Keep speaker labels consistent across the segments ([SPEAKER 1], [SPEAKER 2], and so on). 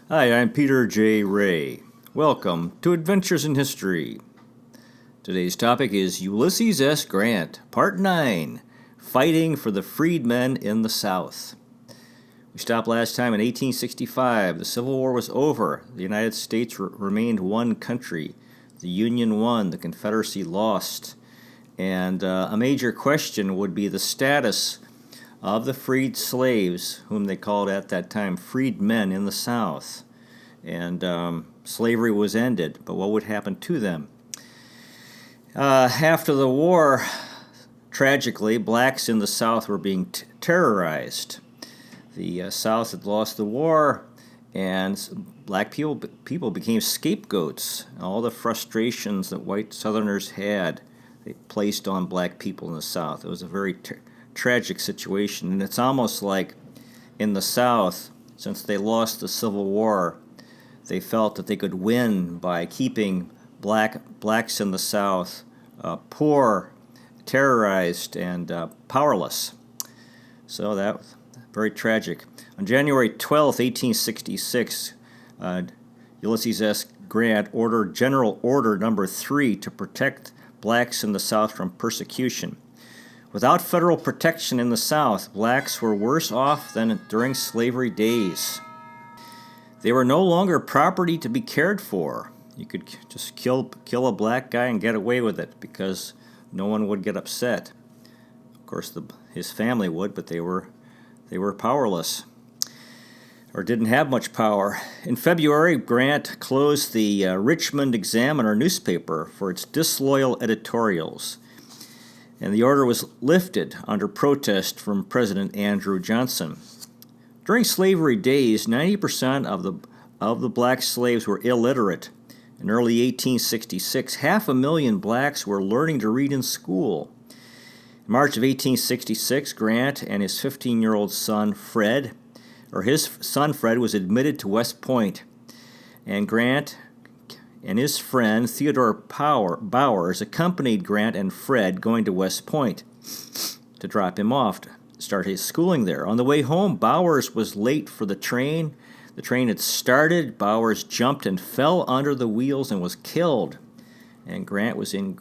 [SPEAKER 1] Hi, I'm Peter J. Ray. Welcome to Adventures in History. Today's topic is Ulysses S. Grant, Part 9, Fighting for the Freedmen in the South. We stopped last time in 1865. The Civil War was over. The United States remained one country. The Union won. The Confederacy lost. And a major question would be the status of the freed slaves, whom they called at that time freedmen in the South. And slavery was ended, but what would happen to them? After the war, tragically, blacks in the South were being terrorized. The South had lost the war, and black people became scapegoats. All the frustrations that white Southerners had, they placed on black people in the South. It was a very tragic situation, and it's almost like in the South, since they lost the Civil War, they felt that they could win by keeping blacks in the South poor, terrorized, and powerless. So that was very tragic. On January 12, 1866, Ulysses S. Grant ordered General Order Number 3 to protect blacks in the South from persecution. Without federal protection in the South, blacks were worse off than during slavery days. They were no longer property to be cared for. You could just kill a black guy and get away with it because no one would get upset. Of course, his family would, but they were powerless or didn't have much power. In February, Grant closed the Richmond Examiner newspaper for its disloyal editorials, and the order was lifted under protest from President Andrew Johnson. During slavery days, 90% of the black slaves were illiterate. In early 1866, 500,000 blacks were learning to read in school. In March of 1866, Grant and his 15-year-old son, Fred, was admitted to West Point, and Grant and his friend Theodore Bowers accompanied Grant and Fred going to West Point to drop him off to start his schooling there. On the way home, Bowers was late for the train. The train had started. Bowers jumped and fell under the wheels and was killed. And Grant was in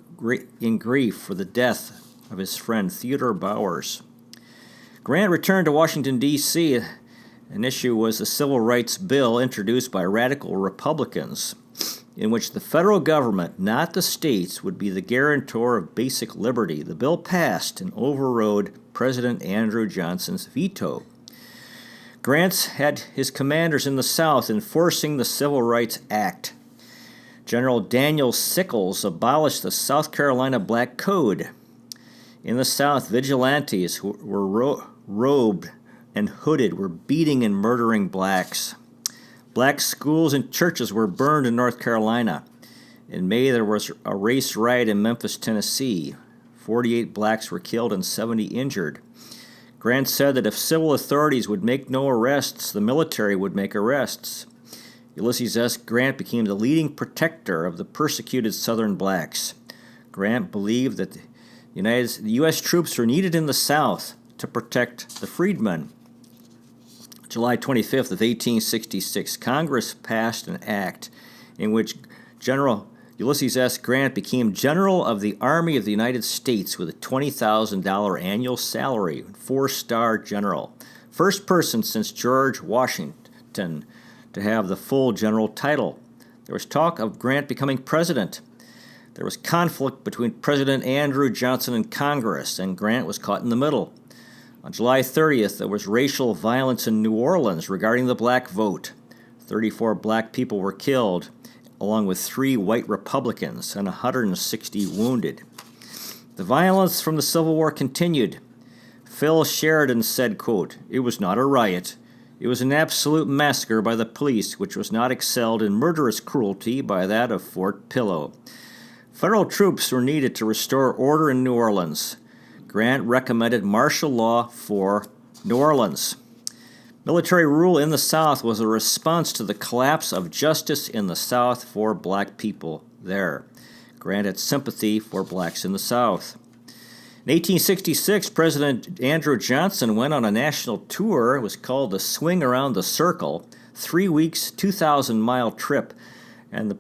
[SPEAKER 1] grief for the death of his friend Theodore Bowers. Grant returned to Washington, D.C. An issue was the Civil Rights Bill introduced by radical Republicans, in which the federal government, not the states, would be the guarantor of basic liberty. The bill passed and overrode President Andrew Johnson's veto. Grant had his commanders in the South enforcing the Civil Rights Act. General Daniel Sickles abolished the South Carolina Black Code. In the South, vigilantes who were robed and hooded were beating and murdering blacks. Black schools and churches were burned in North Carolina. In May, there was a race riot in Memphis, Tennessee. 48 blacks were killed and 70 injured. Grant said that if civil authorities would make no arrests, the military would make arrests. Ulysses S. Grant became the leading protector of the persecuted Southern blacks. Grant believed that the U.S. troops were needed in the South to protect the freedmen. July 25th of 1866, Congress passed an act in which General Ulysses S. Grant became General of the Army of the United States with a $20,000 annual salary, 4-star general. First person since George Washington to have the full general title. There was talk of Grant becoming president. There was conflict between President Andrew Johnson and Congress, and Grant was caught in the middle. On July 30th, there was racial violence in New Orleans regarding the black vote. 34 black people were killed, along with 3 white Republicans, and 160 wounded. The violence from the Civil War continued. Phil Sheridan said, quote, "It was not a riot. It was an absolute massacre by the police, which was not excelled in murderous cruelty by that of Fort Pillow. Federal troops were needed to restore order in New Orleans. Grant recommended martial law for New Orleans. Military rule in the South was a response to the collapse of justice in the South for black people there. Grant had sympathy for blacks in the South. In 1866, President Andrew Johnson went on a national tour. It was called the Swing Around the Circle, 3 weeks, 2,000-mile trip. And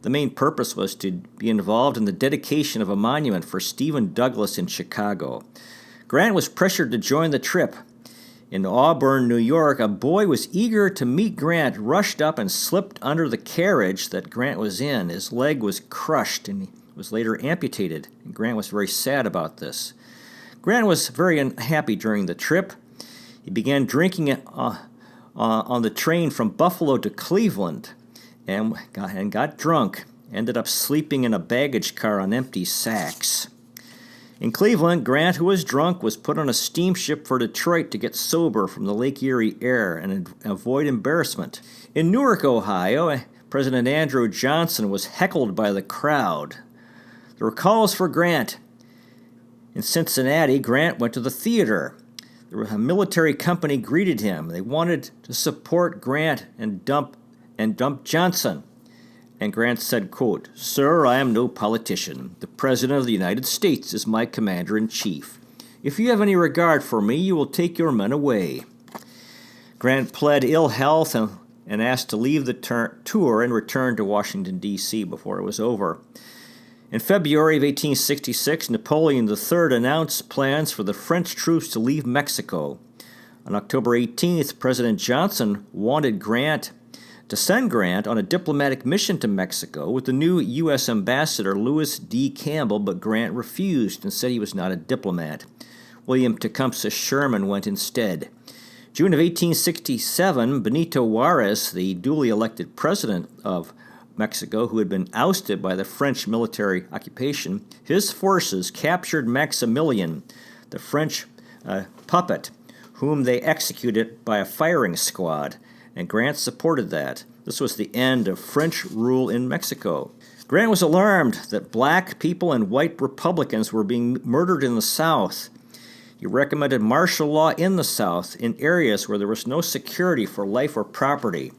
[SPEAKER 1] the main purpose was to be involved in the dedication of a monument for Stephen Douglas in Chicago. Grant was pressured to join the trip. In Auburn, New York, a boy was eager to meet Grant, rushed up and slipped under the carriage that Grant was in. His leg was crushed and he was later amputated, and Grant was very sad about this. Grant was very unhappy during the trip. He began drinking on the train from Buffalo to Cleveland and got drunk, ended up sleeping in a baggage car on empty sacks. In Cleveland, Grant, who was drunk, was put on a steamship for Detroit to get sober from the Lake Erie air and avoid embarrassment. In Newark, Ohio, President Andrew Johnson was heckled by the crowd. There were calls for Grant. In Cincinnati, Grant went to the theater. A military company greeted him. They wanted to support Grant and dump Johnson. And Grant said, quote, "Sir, I am no politician. The President of the United States is my commander-in-chief. If you have any regard for me, you will take your men away." Grant pled ill health and asked to leave the tour and return to Washington, D.C. before it was over. In February of 1866, Napoleon III announced plans for the French troops to leave Mexico. On October 18th, President Johnson wanted to send Grant on a diplomatic mission to Mexico with the new U.S. Ambassador Lewis D. Campbell, but Grant refused and said he was not a diplomat. William Tecumseh Sherman went instead. June of 1867, Benito Juarez, the duly elected president of Mexico, who had been ousted by the French military occupation, his forces captured Maximilian, the French puppet, whom they executed by a firing squad, and Grant supported that. This was the end of French rule in Mexico. Grant was alarmed that black people and white Republicans were being murdered in the South. He recommended martial law in the South in areas where there was no security for life or property.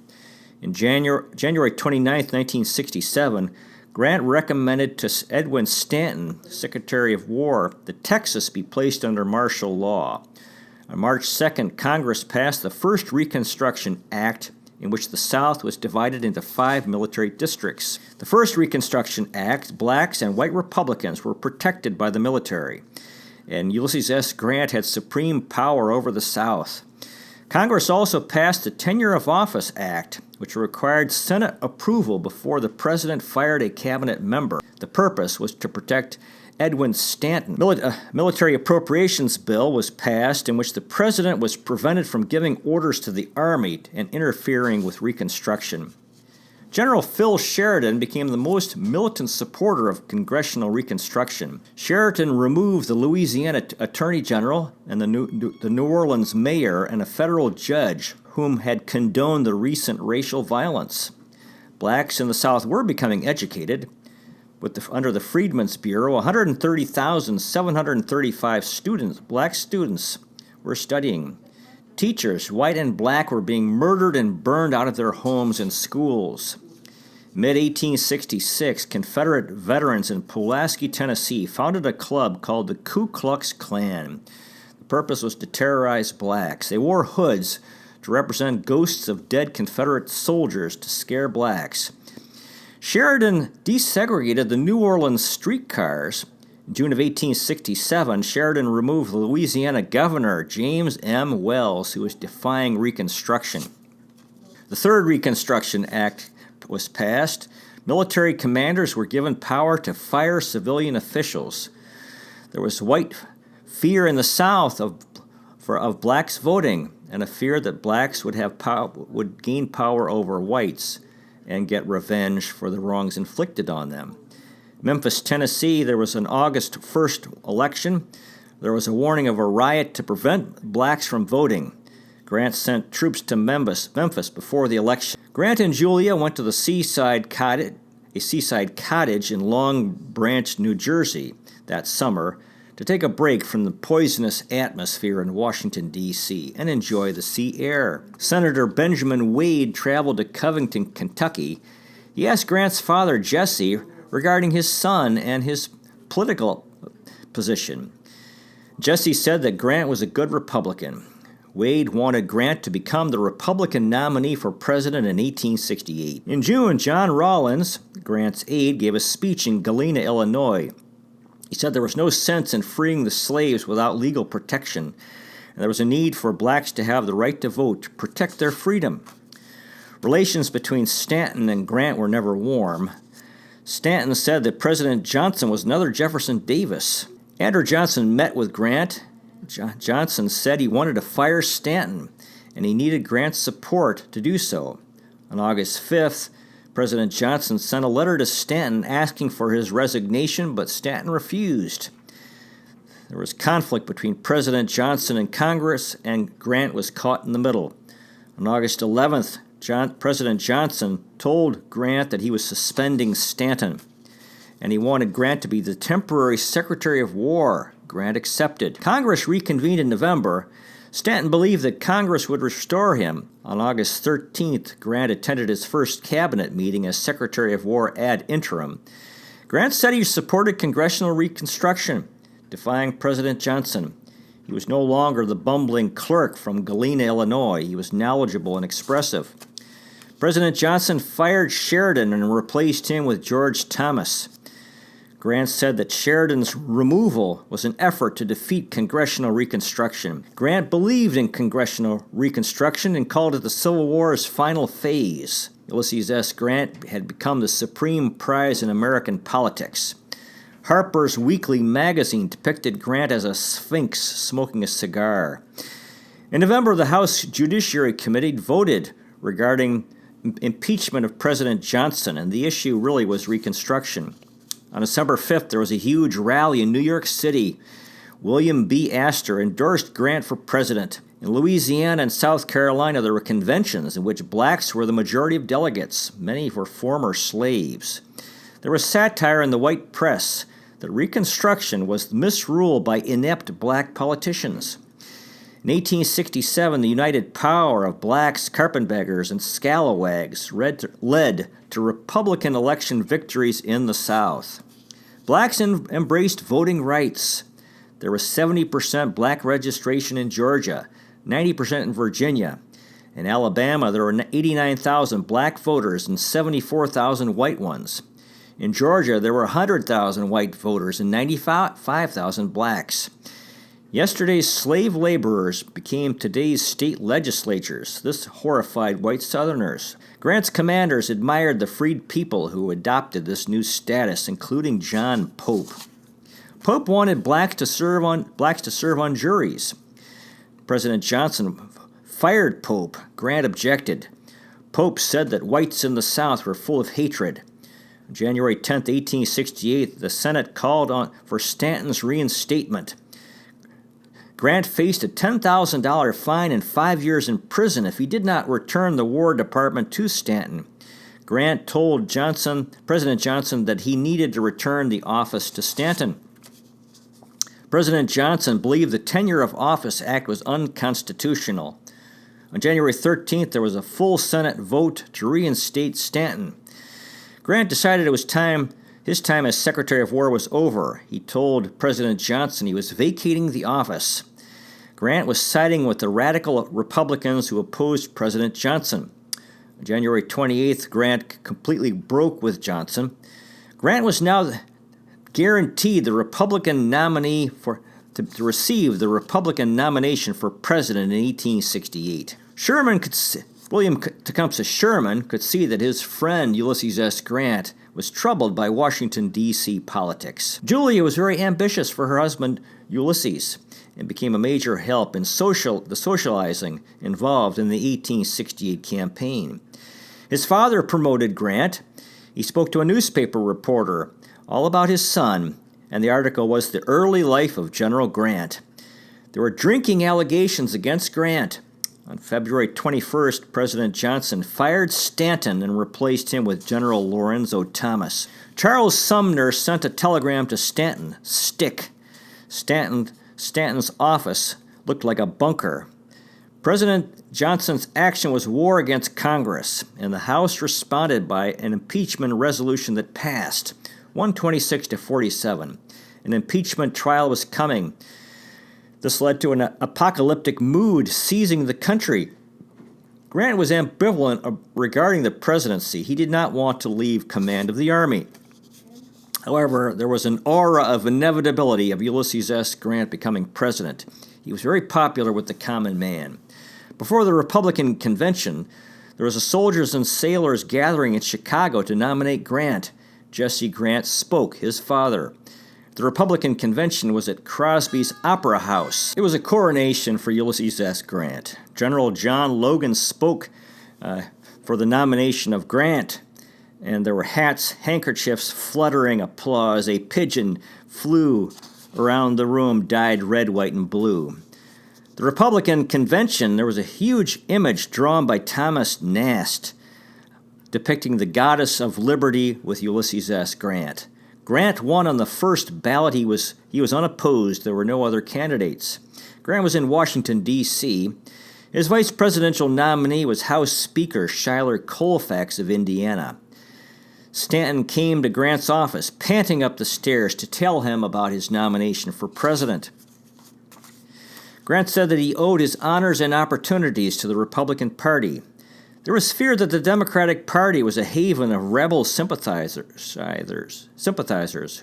[SPEAKER 1] In January 29, 1967, Grant recommended to Edwin Stanton, Secretary of War, that Texas be placed under martial law. On March 2nd, Congress passed the first Reconstruction Act, in which the South was divided into 5 military districts. The first Reconstruction Act, blacks and white Republicans were protected by the military, and Ulysses S. Grant had supreme power over the South. Congress also passed the Tenure of Office Act, which required Senate approval before the president fired a cabinet member. The purpose was to protect Edwin Stanton. Military appropriations bill was passed in which the president was prevented from giving orders to the Army and interfering with Reconstruction. General Phil Sheridan became the most militant supporter of congressional Reconstruction. Sheridan removed the Louisiana Attorney General and the New Orleans mayor and a federal judge whom had condoned the recent racial violence. Blacks in the South were becoming educated. Under the Freedmen's Bureau, 130,735 black students were studying. Teachers, white and black, were being murdered and burned out of their homes and schools. Mid-1866, Confederate veterans in Pulaski, Tennessee, founded a club called the Ku Klux Klan. The purpose was to terrorize blacks. They wore hoods to represent ghosts of dead Confederate soldiers to scare blacks. Sheridan desegregated the New Orleans streetcars. In June of 1867, Sheridan removed Louisiana Governor James M. Wells, who was defying Reconstruction. The Third Reconstruction Act was passed. Military commanders were given power to fire civilian officials. There was white fear in the South of blacks voting, and a fear that blacks would gain power over whites and get revenge for the wrongs inflicted on them. Memphis, Tennessee, there was an August 1st election. There was a warning of a riot to prevent blacks from voting. Grant sent troops to Memphis before the election. Grant and Julia went to a seaside cottage in Long Branch, New Jersey that summer to take a break from the poisonous atmosphere in Washington, D.C., and enjoy the sea air. Senator Benjamin Wade traveled to Covington, Kentucky. He asked Grant's father, Jesse, regarding his son and his political position. Jesse said that Grant was a good Republican. Wade wanted Grant to become the Republican nominee for president in 1868. In June, John Rawlins, Grant's aide, gave a speech in Galena, Illinois. He said there was no sense in freeing the slaves without legal protection, and there was a need for blacks to have the right to vote to protect their freedom. Relations between Stanton and Grant were never warm. Stanton said that President Johnson was another Jefferson Davis. Andrew Johnson met with Grant. Johnson said he wanted to fire Stanton, and he needed Grant's support to do so. On August 5th, President Johnson sent a letter to Stanton asking for his resignation, but Stanton refused. There was conflict between President Johnson and Congress, and Grant was caught in the middle. On August 11th, President Johnson told Grant that he was suspending Stanton, and he wanted Grant to be the temporary Secretary of War. Grant accepted. Congress reconvened in November. Stanton believed that Congress would restore him. On August 13th, Grant attended his first cabinet meeting as Secretary of War ad interim. Grant said he supported congressional reconstruction, defying President Johnson. He was no longer the bumbling clerk from Galena, Illinois. He was knowledgeable and expressive. President Johnson fired Sheridan and replaced him with George Thomas. Grant said that Sheridan's removal was an effort to defeat congressional reconstruction. Grant believed in congressional reconstruction and called it the Civil War's final phase. Ulysses S. Grant had become the supreme prize in American politics. Harper's Weekly magazine depicted Grant as a sphinx smoking a cigar. In November, the House Judiciary Committee voted regarding impeachment of President Johnson, and the issue really was Reconstruction. On December 5th, there was a huge rally in New York City. William B. Astor endorsed Grant for president. In Louisiana and South Carolina, there were conventions in which blacks were the majority of delegates. Many were former slaves. There was satire in the white press that Reconstruction was misruled by inept black politicians. In 1867, the united power of blacks, carpetbaggers, and scalawags led to Republican election victories in the South. Blacks embraced voting rights. There was 70% black registration in Georgia, 90% in Virginia. In Alabama, there were 89,000 black voters and 74,000 white ones. In Georgia, there were 100,000 white voters and 95,000 blacks. Yesterday's slave laborers became today's state legislatures. This horrified white Southerners. Grant's commanders admired the freed people who adopted this new status, including John Pope. Pope wanted blacks to serve on juries. President Johnson fired Pope. Grant objected. Pope said that whites in the South were full of hatred. On January 10, 1868, the Senate called for Stanton's reinstatement. Grant faced a $10,000 fine and 5 years in prison if he did not return the War Department to Stanton. Grant told President Johnson that he needed to return the office to Stanton. President Johnson believed the Tenure of Office Act was unconstitutional. On January 13th, there was a full Senate vote to reinstate Stanton. Grant decided it was his time as Secretary of War was over. He told President Johnson he was vacating the office. Grant was siding with the radical Republicans who opposed President Johnson. On January 28th, Grant completely broke with Johnson. Grant was now guaranteed the Republican nominee to receive the Republican nomination for president in 1868. William Tecumseh Sherman could see that his friend Ulysses S. Grant was troubled by Washington, D.C. politics. Julia was very ambitious for her husband Ulysses and became a major help in the socializing involved in the 1868 campaign. His father promoted Grant. He spoke to a newspaper reporter all about his son, and the article was The Early Life of General Grant. There were drinking allegations against Grant. On February 21st, President Johnson fired Stanton and replaced him with General Lorenzo Thomas. Charles Sumner sent a telegram to Stanton, "Stick." Stanton's office looked like a bunker. President Johnson's action was war against Congress, and the House responded by an impeachment resolution that passed, 126 to 47. An impeachment trial was coming. This led to an apocalyptic mood seizing the country. Grant was ambivalent regarding the presidency. He did not want to leave command of the army. However, there was an aura of inevitability of Ulysses S. Grant becoming president. He was very popular with the common man. Before the Republican convention, there was a soldiers and sailors gathering in Chicago to nominate Grant. Jesse Grant spoke, his father. The Republican convention was at Crosby's Opera House. It was a coronation for Ulysses S. Grant. General John Logan spoke for the nomination of Grant, and there were hats, handkerchiefs, fluttering applause. A pigeon flew around the room, dyed red, white, and blue. The Republican convention, there was a huge image drawn by Thomas Nast depicting the goddess of liberty with Ulysses S. Grant. Grant won on the first ballot. He was unopposed. There were no other candidates. Grant was in Washington, D.C. His vice presidential nominee was House Speaker Schuyler Colfax of Indiana. Stanton came to Grant's office, panting up the stairs to tell him about his nomination for president. Grant said that he owed his honors and opportunities to the Republican Party. There was fear that the Democratic Party was a haven of rebel sympathizers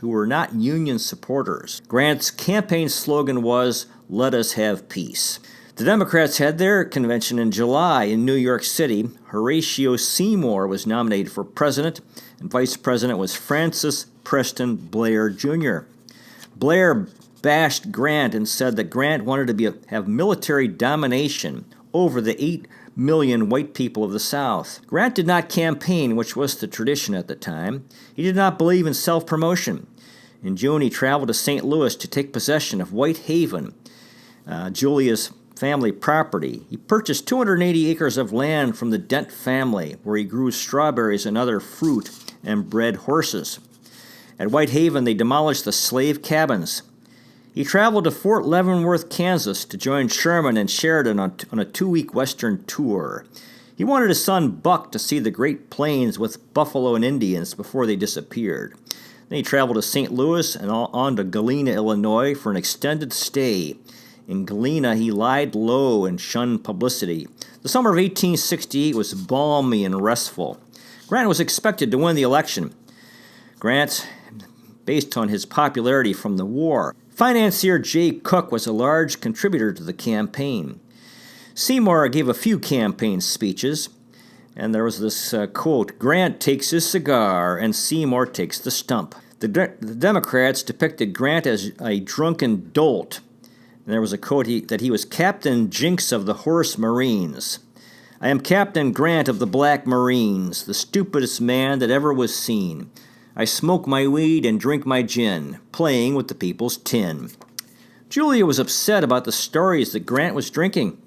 [SPEAKER 1] who were not Union supporters. Grant's campaign slogan was, "Let us have peace." The Democrats had their convention in July in New York City. Horatio Seymour was nominated for president, and vice president was Francis Preston Blair, Jr. Blair bashed Grant and said that Grant wanted to have military domination over the 8 million white people of the South. Grant did not campaign, which was the tradition at the time. He did not believe in self-promotion. In June, he traveled to St. Louis to take possession of White Haven, Julia's family property. He purchased 280 acres of land from the Dent family, where he grew strawberries and other fruit and bred horses. At White Haven, they demolished the slave cabins. He traveled to Fort Leavenworth, Kansas, to join Sherman and Sheridan on a 2-week Western tour. He wanted his son Buck to see the Great Plains with buffalo and Indians before they disappeared. Then he traveled to St. Louis and on to Galena, Illinois, for an extended stay. In Galena, he lied low and shunned publicity. The summer of 1868 was balmy and restful. Grant was expected to win the election. Grant, based on his popularity from the war. Financier Jay Cook was a large contributor to the campaign. Seymour gave a few campaign speeches, and there was this quote, "Grant takes his cigar and Seymour takes the stump." The Democrats depicted Grant as a drunken dolt. And there was a quote that he was Captain Jinks of the Horse Marines. "I am Captain Grant of the Black Marines, the stupidest man that ever was seen. I smoke my weed and drink my gin, playing with the people's tin." Julia was upset about the stories that Grant was drinking.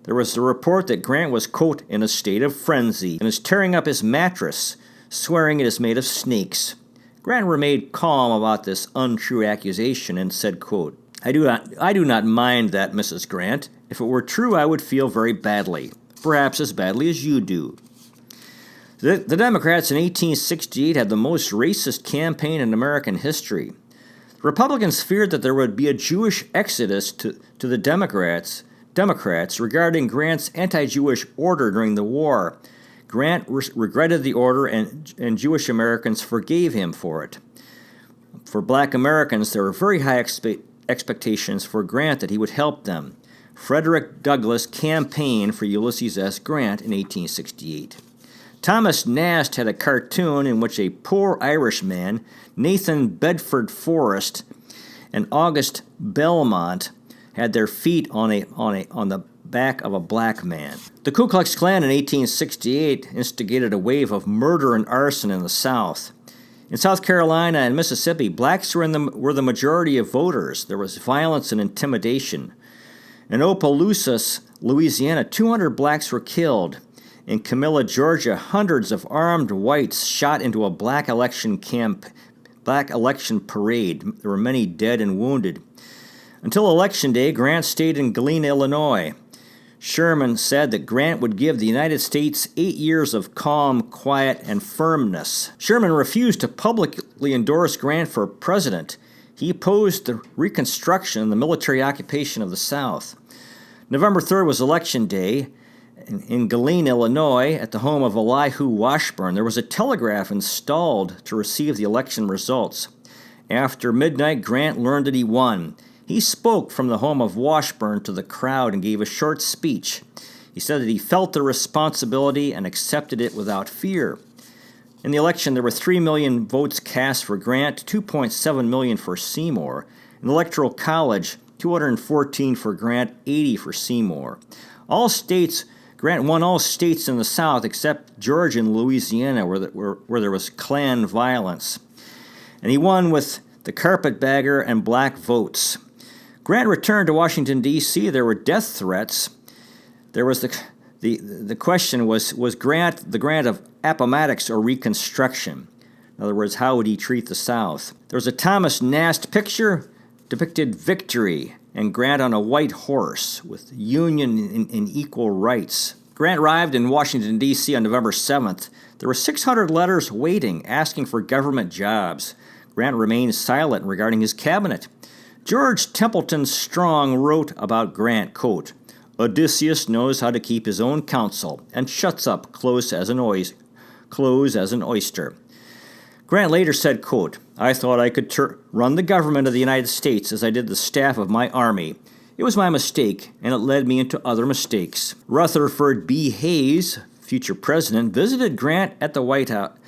[SPEAKER 1] There was a report that Grant was, quote, "in a state of frenzy and is tearing up his mattress, swearing it is made of snakes." Grant remained calm about this untrue accusation and said, quote, I do not mind that, Mrs. Grant. If it were true, I would feel very badly, perhaps as badly as you do." The Democrats in 1868 had the most racist campaign in American history. The Republicans feared that there would be a Jewish exodus to the Democrats regarding Grant's anti-Jewish order during the war. Grant regretted the order, and Jewish Americans forgave him for it. For black Americans, there were very high expectations for Grant that he would help them. Frederick Douglass campaigned for Ulysses S. Grant in 1868. Thomas Nast had a cartoon in which a poor Irishman, Nathan Bedford Forrest, and August Belmont had their feet on the back of a black man. The Ku Klux Klan in 1868 instigated a wave of murder and arson in the South. In South Carolina and Mississippi, blacks were the majority of voters. There was violence and intimidation. In Opelousas, Louisiana, 200 blacks were killed. In Camilla, Georgia, hundreds of armed whites shot into a black election parade. There were many dead and wounded. Until Election Day, Grant stayed in Galena, Illinois. Sherman said that Grant would give the United States 8 years of calm, quiet, and firmness. Sherman refused to publicly endorse Grant for president. He opposed the Reconstruction and the military occupation of the South. November 3rd was Election Day. In Galena, Illinois, at the home of Elihu Washburn, there was a telegraph installed to receive the election results. After midnight, Grant learned that he won. He spoke from the home of Washburn to the crowd and gave a short speech. He said that he felt the responsibility and accepted it without fear. In the election, there were 3 million votes cast for Grant, 2.7 million for Seymour. In the Electoral College, 214 for Grant, 80 for Seymour. Grant won all states in the South except Georgia and Louisiana, where there was Klan violence. And he won with the carpetbagger and black votes. Grant returned to Washington, D.C. There were death threats. There was the question was Grant the grant of Appomattox or Reconstruction? In other words, how would he treat the South? There was a Thomas Nast picture depicted victory and Grant on a white horse with Union and equal rights. Grant arrived in Washington, D.C. on November 7th. There were 600 letters waiting, asking for government jobs. Grant remained silent regarding his cabinet. George Templeton Strong wrote about Grant, quote, Odysseus knows how to keep his own counsel and shuts up close as an oyster. Grant later said, quote, I thought I could run the government of the United States as I did the staff of my army. It was my mistake, and it led me into other mistakes. Rutherford B. Hayes, future president, visited Grant at the White House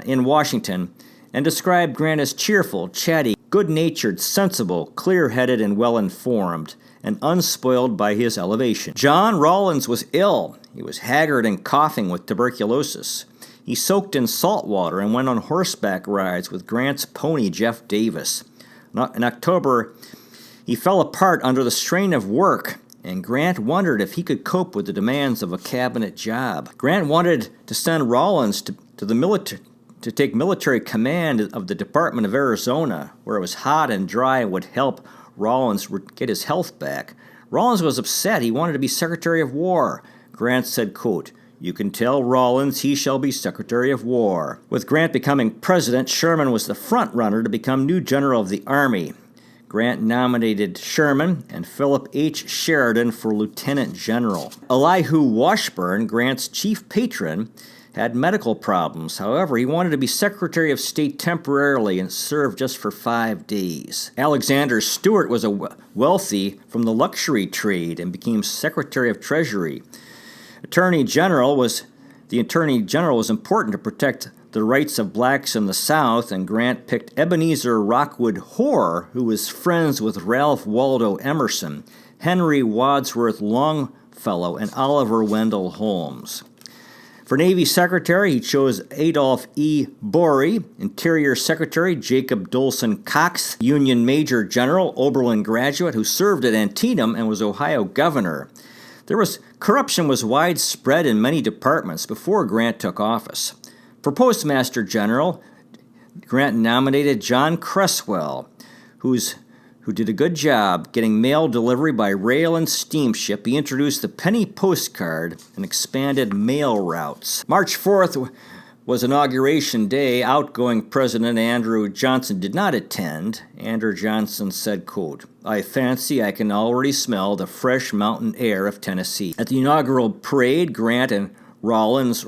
[SPEAKER 1] in Washington and described Grant as cheerful, chatty, good-natured, sensible, clear-headed, and well-informed, and unspoiled by his elevation. John Rawlins was ill. He was haggard and coughing with tuberculosis. He soaked in salt water and went on horseback rides with Grant's pony, Jeff Davis. In October, he fell apart under the strain of work, and Grant wondered if he could cope with the demands of a cabinet job. Grant wanted to send Rawlins to take military command of the Department of Arizona, where it was hot and dry and would help Rawlins get his health back. Rawlins was upset. He wanted to be Secretary of War. Grant said, quote, You can tell Rawlins he shall be Secretary of War. With Grant becoming president, Sherman was the front runner to become new General of the Army. Grant nominated Sherman and Philip H. Sheridan for Lieutenant General. Elihu Washburn, Grant's chief patron, had medical problems. However, he wanted to be Secretary of State temporarily and served just for 5 days. Alexander Stewart was wealthy from the luxury trade and became Secretary of Treasury. The Attorney General was important to protect the rights of blacks in the South, and Grant picked Ebenezer Rockwood Hoar, who was friends with Ralph Waldo Emerson, Henry Wadsworth Longfellow, and Oliver Wendell Holmes. For Navy Secretary, he chose Adolph E. Bory, Interior Secretary Jacob Dolson Cox, Union Major General, Oberlin graduate who served at Antietam and was Ohio Governor. Corruption was widespread in many departments before Grant took office. For Postmaster General, Grant nominated John Cresswell, who did a good job getting mail delivery by rail and steamship. He introduced the penny postcard and expanded mail routes. March 4th was Inauguration Day. Outgoing President Andrew Johnson did not attend. Andrew Johnson said, quote, I fancy I can already smell the fresh mountain air of Tennessee. At the inaugural parade, Grant and Rawlins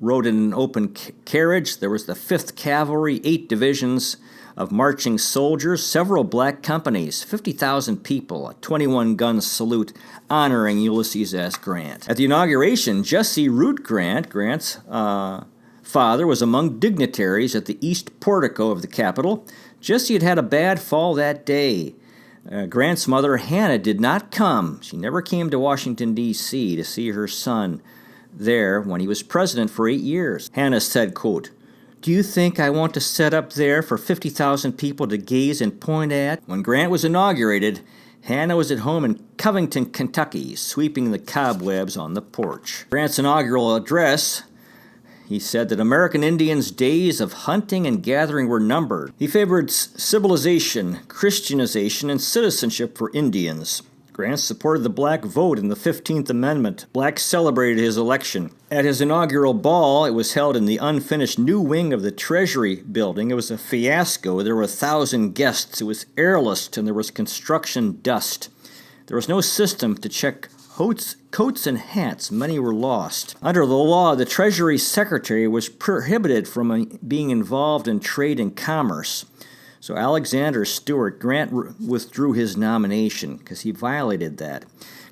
[SPEAKER 1] rode in an open carriage. There was the 5th Cavalry, 8 divisions of marching soldiers, several black companies, 50,000 people, a 21-gun salute honoring Ulysses S. Grant. At the inauguration, Jesse Root Grant, Grant's father, was among dignitaries at the east portico of the Capitol. Jesse had had a bad fall that day. Grant's mother, Hannah, did not come. She never came to Washington, D.C. to see her son there when he was president for 8 years. Hannah said, quote, Do you think I want to set up there for 50,000 people to gaze and point at? When Grant was inaugurated, Hannah was at home in Covington, Kentucky, sweeping the cobwebs on the porch. Grant's inaugural address, he said that American Indians' days of hunting and gathering were numbered. He favored civilization, Christianization, and citizenship for Indians. Grant supported the black vote and the 15th Amendment. Blacks celebrated his election. At his inaugural ball, it was held in the unfinished new wing of the Treasury building. It was a fiasco. There were 1,000 guests. It was airless, and there was construction dust. There was no system to check coats and hats. Many were lost. Under the law, the Treasury Secretary was prohibited from being involved in trade and commerce. So Alexander Stewart Grant withdrew his nomination because he violated that.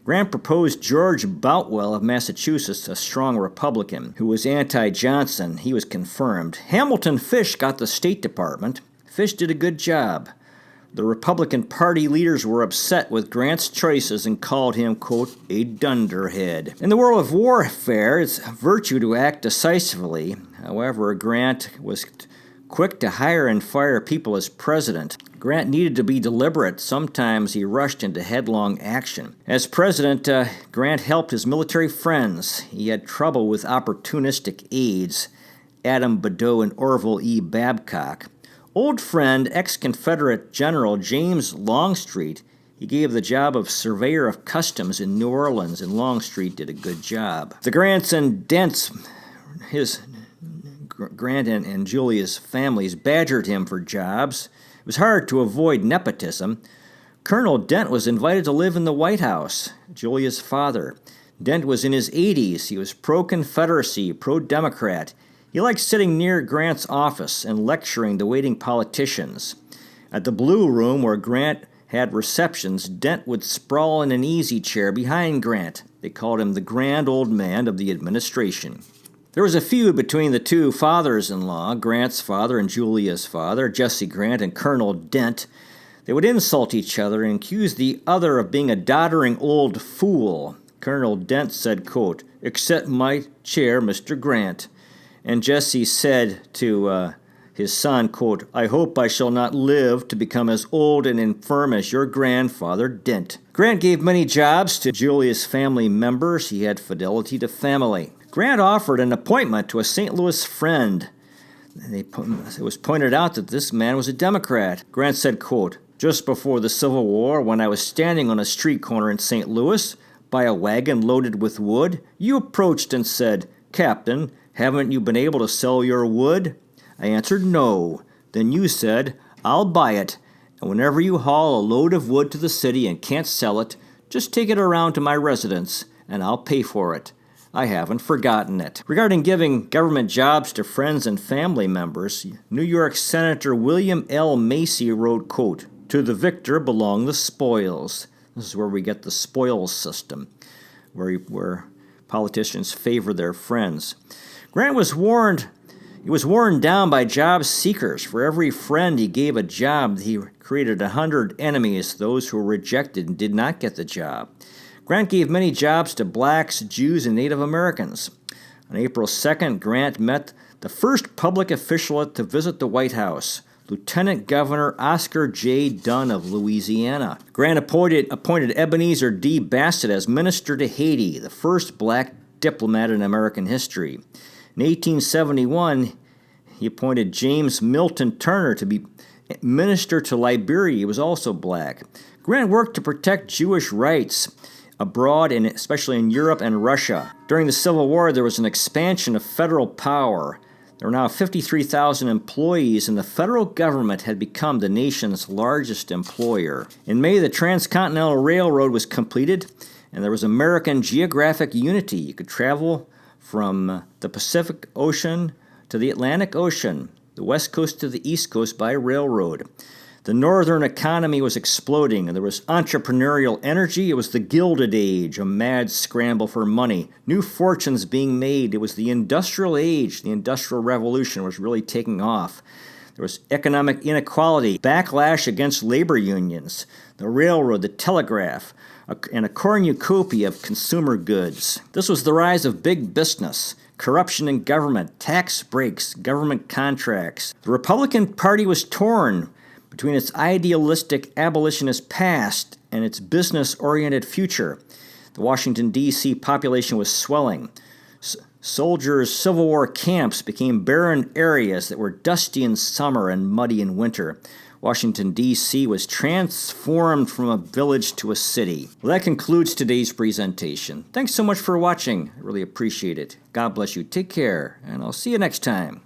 [SPEAKER 1] Grant proposed George Boutwell of Massachusetts, a strong Republican, who was anti-Johnson. He was confirmed. Hamilton Fish got the State Department. Fish did a good job. The Republican Party leaders were upset with Grant's choices and called him, quote, a dunderhead. In the world of warfare, it's a virtue to act decisively. However, Grant was quick to hire and fire people as president. Grant needed to be deliberate. Sometimes he rushed into headlong action. As president, Grant helped his military friends. He had trouble with opportunistic aides, Adam Badeau and Orville E. Babcock. Old friend, ex-Confederate General James Longstreet, he gave the job of surveyor of customs in New Orleans, and Longstreet did a good job. The Grants and Dents, Grant and Julia's families badgered him for jobs. It was hard to avoid nepotism. Colonel Dent was invited to live in the White House, Julia's father. Dent was in his 80s. He was pro-Confederacy, pro-Democrat. He liked sitting near Grant's office and lecturing the waiting politicians. At the Blue Room, where Grant had receptions, Dent would sprawl in an easy chair behind Grant. They called him the grand old man of the administration. There was a feud between the two fathers-in-law, Grant's father and Julia's father, Jesse Grant and Colonel Dent. They would insult each other and accuse the other of being a doddering old fool. Colonel Dent said, quote, accept my chair, Mr. Grant. And Jesse said to his son, quote, I hope I shall not live to become as old and infirm as your grandfather Dent. Grant gave many jobs to Julia's family members. He had fidelity to family. Grant offered an appointment to a St. Louis friend. It was pointed out that this man was a Democrat. Grant said, quote, just before the Civil War, when I was standing on a street corner in St. Louis by a wagon loaded with wood, you approached and said, Captain, haven't you been able to sell your wood? I answered, no. Then you said, I'll buy it, and whenever you haul a load of wood to the city and can't sell it, just take it around to my residence, and I'll pay for it. I haven't forgotten it. Regarding giving government jobs to friends and family members, New York Senator William L. Macy wrote, quote, to the victor belong the spoils. This is where we get the spoils system, where politicians favor their friends. Grant was worn down by job seekers. For every friend he gave a job, he created 100 enemies, those who were rejected and did not get the job. Grant gave many jobs to blacks, Jews, and Native Americans. On April 2nd, Grant met the first public official to visit the White House, Lieutenant Governor Oscar J. Dunn of Louisiana. Grant appointed Ebenezer D. Bassett as minister to Haiti, the first black diplomat in American history. In 1871, he appointed James Milton Turner to be minister to Liberia. He was also black. Grant worked to protect Jewish rights abroad, and especially in Europe and Russia. During the Civil War, there was an expansion of federal power. There were now 53,000 employees, and the federal government had become the nation's largest employer. In May, the Transcontinental Railroad was completed, and there was American geographic unity. You could travel from the Pacific Ocean to the Atlantic Ocean, the West Coast to the East Coast by railroad. The northern economy was exploding, and there was entrepreneurial energy. It was the Gilded Age, a mad scramble for money, new fortunes being made. It was the Industrial Age. The Industrial Revolution was really taking off. There was economic inequality, backlash against labor unions, the railroad, the telegraph, and a cornucopia of consumer goods. This was the rise of big business, corruption in government, tax breaks, government contracts. The Republican Party was torn between its idealistic abolitionist past and its business-oriented future. The Washington, D.C. population was swelling. Soldiers' Civil War camps became barren areas that were dusty in summer and muddy in winter. Washington, D.C. was transformed from a village to a city. Well, that concludes today's presentation. Thanks so much for watching. I really appreciate it. God bless you. Take care, and I'll see you next time.